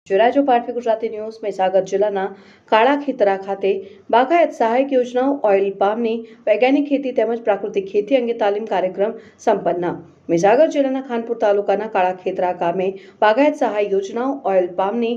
જોરાજો પાટવી Gujarati news Mahisagar જિલ્લાના કાળા ખેતરા ખાતે બાગાયત સહાયક યોજનાઓ ઓઇલ પામની વૈજ્ઞાનિક ખેતી તેમજ પ્રાકૃતિક ખેતી અંગે તાલીમ કાર્યક્રમ સંપન્ન। મહીસાગર જિલ્લાના ખાનપુર તાલુકાના કાળા ખેતરા ગામે બાગાયત સહાય યોજનાઓ ઓઇલ પામની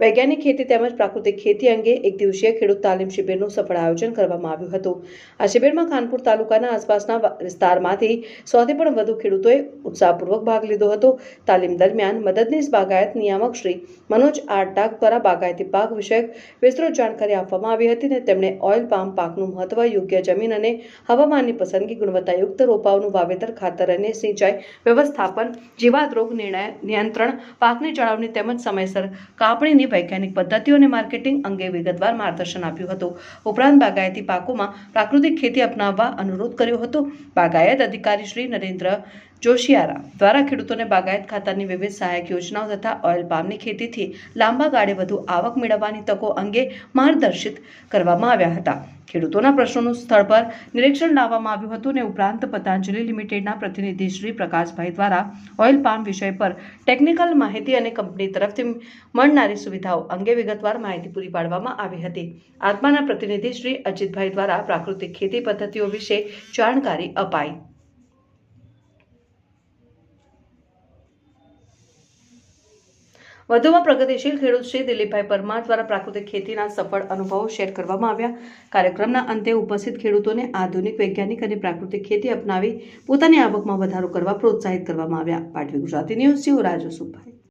વૈજ્ઞાનિક ખેતી તેમજ પ્રાકૃતિક ખેતી અંગે એક દિવસીય ખેડૂત તાલીમ શિબિરનું સફળ આયોજન કરવામાં આવ્યું હતું। આ શિબિરમાં ખાનપુર તાલુકાના આસપાસના વિસ્તારમાંથી 100થી પણ વધુ ખેડૂતોએ ઉત્સાહપૂર્વક ભાગ લીધો હતો। તાલીમ દરમિયાન મદદનીશ બાગાયત નિયામક શ્રી મનોજ આર ડાક દ્વારા બાગાયતી પાક વિષયક વિસ્તૃત જાણકારી આપવામાં આવી હતી અને તેમણે ઓઇલ પામ પાકનું મહત્વ, યોગ્ય જમીન અને હવામાનની પસંદગી, ગુણવત્તાયુક્ત રોપાઓનું વાવેતર, ખાતર અને સિંચાઈ વ્યવસ્થાપન, જીવાત રોગ નિયંત્રણ, પાકની જાળવણી તેમજ સમયસર કાપણીની વૈજ્ઞાનિક પદ્ધતિઓ અને માર્કેટિંગ અંગે વિગતવાર માર્ગદર્શન આપ્યું હતું। ઉપરાંત બાગાયતી પાકોમાં પ્રાકૃતિક ખેતી અપનાવવા અનુરોધ કર્યો હતો। બાગાયત અધિકારી શ્રી નરેન્દ્ર જોશિયારા દ્વારા ખેડૂતોને બાગાયત ખાતાની વિવિધ સહાયક યોજનાઓ તથા ઓઇલ પામની ખેતીથી લાંબા ગાળે વધુ આવક મેળવવાની તકો અંગે માર્ગદર્શિત કરવામાં આવ્યા હતા। ખેડૂતોના પ્રશ્નોનું સ્થળ પર નિરીક્ષણ લાવવામાં આવ્યું હતું અને ઉપરાંત પતંજલિ લિમિટેડના પ્રતિનિધિ શ્રી પ્રકાશભાઈ દ્વારા ઓઇલ પામ વિષય પર ટેકનિકલ માહિતી અને કંપની તરફથી મળનારી સુવિધાઓ અંગે વિગતવાર માહિતી પૂરી પાડવામાં આવી હતી। આત્માના પ્રતિનિધિ શ્રી અજીતભાઈ દ્વારા પ્રાકૃતિક ખેતી પદ્ધતિઓ વિશે જાણકારી અપાઈ। વધુમાં પ્રગતિશીલ ખેડૂત શ્રી દિલીપભાઈ પરમાર દ્વારા પ્રાકૃતિક ખેતીના સફળ અનુભવો શેર કરવામાં આવ્યા। કાર્યક્રમના અંતે ઉપસ્થિત ખેડૂતોને આધુનિક, વૈજ્ઞાનિક અને પ્રાકૃતિક ખેતી અપનાવી પોતાની આવકમાં વધારો કરવા પ્રોત્સાહિત કરવામાં આવ્યા। પાટવી ગુજરાતી ન્યૂઝ, જોરાજો સુભાઈ।